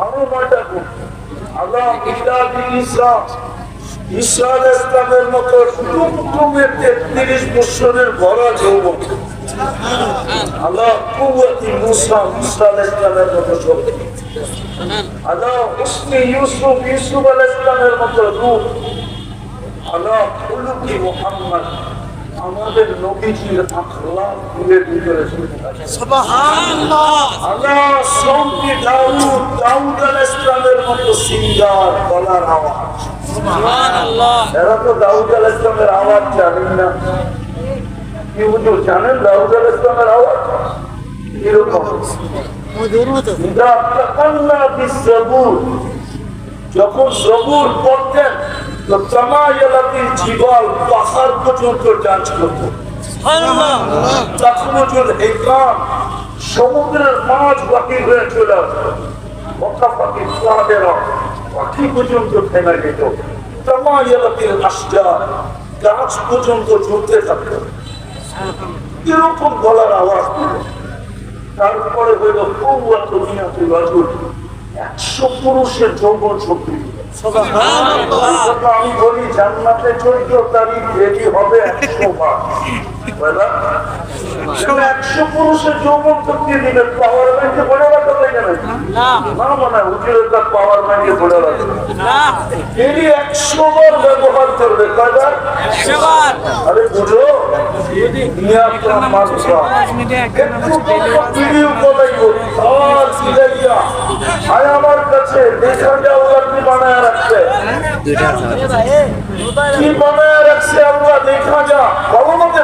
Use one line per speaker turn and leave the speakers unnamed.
আরো 9টা গুণ। আল্লাহ ঈসা আলাইহিস সালামের মতো টুকটুকে 33 বছরের ভরা যৌবন। আল্লাহ কুওয়াতি মুসা আলাইহিস সালামের মতো শক্তি। আল্লাহ হুসনে ইউসুফ আলাইহিস সালামের মতো রূপ। আল্লাহ খুলুকি মুহাম্মদ আমাদের নবীজির আখলাক গুণের ভিতরে সুবহানাল্লাহ। আল্লাহ সঙ্গী দাউদ আলাইহিস সালামের মতো সিঙ্গার গলার আওয়াজ সুবহানাল্লাহ। এরা তো দাউদ আলাইহিস সালামের আওয়াজ জানেন না। কি হুজুর জানেন দাউদ আলাইহিস সালামের আওয়াজ এরকম মধুর মতো। যখন জবুর পড়তেন তো তামায়ালাতিল জিবাল পাহাড় পর্যন্ত ডান্স করত। সুবহানাল্লাহ। তাখরুজুল হিকাম সমুদ্রের মাছ বাকি হয়ে চলে আসতো। ওয়াকাফাতিল সাদেরা পাখি পর্যন্ত থেমে যেত। তামায়ালাতিল আশজার গাছ পর্যন্ত ঝুলতে থাকতো। এরকম গলার আওয়াজ দিল। তারপরে হইল কুওয়াতুল রাজুল 100 পুরুষের যৌবন শক্তি। আমি বলি জান্নাতে 14 তারিখ রেডি হবে 100 বার। 100 পুরুষের যৌবন শক্তি দিবে। পাওয়ার ব্যাংকে বলে রাখা যায় না? মানে উজিরের কাছে পাওয়ার ব্যাংকে বলে রাখা এটি 100 বার ব্যবহার করবে। কয়বার? 100 বার। আরে বুঝো ভিডিও কলাই করি আমার কাছে দেখা যাও আপনি বানায় রাখছে কি বানায় রাখছে আল্লাহ দেখা যা ভালো মতে